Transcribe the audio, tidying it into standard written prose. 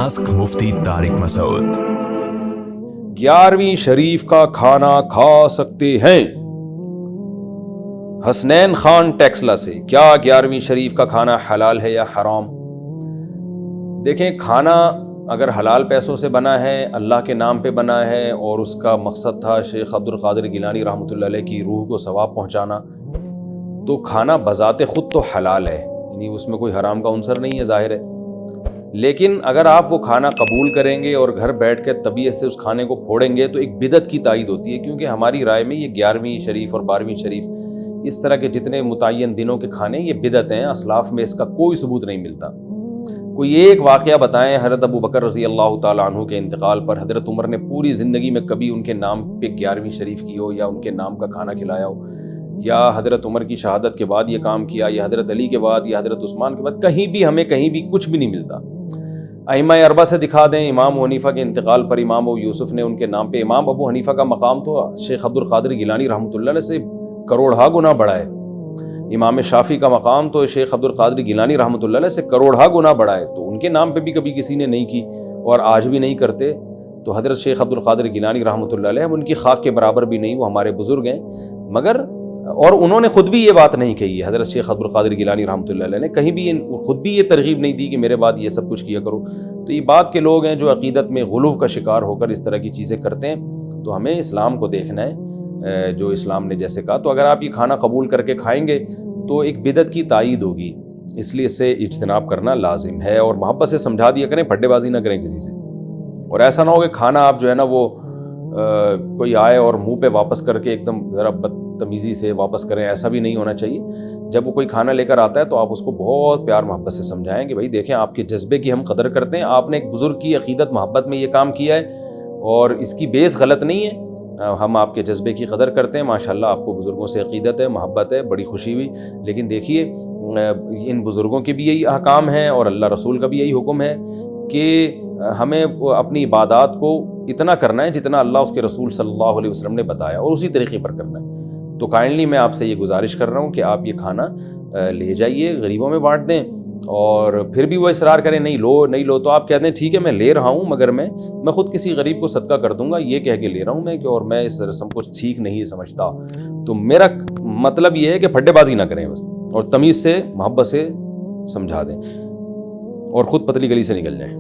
Ask मुफ्ती तारिक मसूद। 11वीं शरीफ का खाना खा सकते हैं? हसनैन खान टेक्सला से, क्या 11वीं शरीफ का खाना हलाल है या हराम? देखें, खाना अगर हलाल पैसों से बना है, अल्लाह के नाम पे बना है और उसका मकसद था शेख अब्दुल कादिर गिलानी रहमतुल्लाह अलैह की रूह को सवाब पहुंचाना, तो खाना बजाते खुद तो हलाल है, यानी उसमें कोई हराम का उनसर नहीं है, जाहिर है। लेकिन अगर आप वो खाना कबूल करेंगे और घर बैठ कर तबीयत से उस खाने को फोड़ेंगे तो एक बिदअत की तायद होती है, क्योंकि हमारी राय में ये 11वीं शरीफ और 12वीं शरीफ इस तरह के जितने मुतय्यन दिनों के खाने ये बिदअत हैं। असलाफ में इसका कोई सबूत नहीं मिलता। कोई एक वाक़या बताएं हज़रत अबू बकर रज़ी अल्लाह ताला अन्हु के इंतकाल पर हज़रत उमर ने पूरी ज़िंदगी में कभी उनके नाम पे 11वीं शरीफ की हो या उनके नाम का खाना खिलाया हो, या हज़रत उमर की शहादत के बाद ये काम किया, या हज़रत अली के बाद, या हज़रत उस्मान के बाद। कहीं भी हमें कहीं भी कुछ भी नहीं मिलता। अइम्मा अरबा से दिखा दें, इमाम अबू हनीफ़ा के इंतकाल पर इमाम अबू यूसुफ ने उनके नाम पे, इमाम अबू हनीफ़ा का मकाम तो शेख अब्दुल कादिर गिलानी रहमतुल्लाह अलैह से करोड़ा गुना बड़ा है। इमाम शाफ़ी का मकाम तो शेख अब्दुल कादिर गिलानी रहमतुल्लाह अलैह से करोड़ा गुना बड़ा है, तो उनके नाम पे भी कभी किसी ने नहीं की और आज भी नहीं करते। तो हज़रत शेख अब्दुल कादिर गिलानी रहमतुल्लाह अलैह उनकी खाक के बराबर भी नहीं, वो हमारे बुज़ुर्ग हैं। मगर और उन्होंने ख़ुद भी ये बात नहीं कही है, हज़रत शेख अब्दुल कादिर गिलानी रहमतुल्लाह अलैह ने कहीं भी ख़ुद भी ये तरगीब नहीं दी कि मेरे बाद ये सब कुछ किया करो। तो ये बात के लोग हैं जो अक़ीदत में गुलूव का शिकार होकर इस तरह की चीज़ें करते हैं। तो हमें इस्लाम को देखना है, जो इस्लाम ने जैसे कहा। तो अगर आप ये खाना कबूल करके खाएँगे तो एक बिदअत की तायीद होगी, इसलिए इससे इज्तनाब करना लाजिम है और मोहब्बत से समझा दिया करें, फड्डेबाजी ना करें किसी से। और ऐसा ना हो कि खाना आप जो है ना वो कोई आए और मुंह पे वापस करके एकदम ज़रा बदतमीज़ी से वापस करें, ऐसा भी नहीं होना चाहिए। जब वो कोई खाना लेकर आता है तो आप उसको बहुत प्यार मोहब्बत से समझाएं कि भाई देखें, आपके जज्बे की हम कदर करते हैं, आपने एक बुज़ुर्ग की अक़ीदत मोहब्बत में ये काम किया है और इसकी बेस गलत नहीं है, हम आपके जज्बे की कदर करते हैं। माशाल्लाह आपको बुज़ुर्गों से अक़ीदत है, मोहब्बत है, बड़ी खुशी हुई। लेकिन देखिए, इन बुज़ुर्गों के भी यही अहकाम हैं और अल्लाह रसूल का भी यही हुक्म है कि हमें अपनी इबादत को इतना करना है जितना अल्लाह उसके रसूल सल्लल्लाहु अलैहि वसल्लम ने बताया और उसी तरीक़े पर करना है। तो काइंडली मैं आपसे ये गुजारिश कर रहा हूँ कि आप ये खाना ले जाइए, गरीबों में बांट दें। और फिर भी वो इसरार करें नहीं लो, तो आप कहते हैं ठीक है मैं ले रहा हूँ, मगर मैं ख़ुद किसी गरीब को सदका कर दूंगा, ये कह के ले रहा हूँ मैं कि, और मैं इस रस्म को ठीक नहीं समझता। तो मेरा मतलब ये है कि फड्डेबाजी ना करें बस, और तमीज़ से मोहब्बत से समझा दें और ख़ुद पतली गली से निकल जाएं।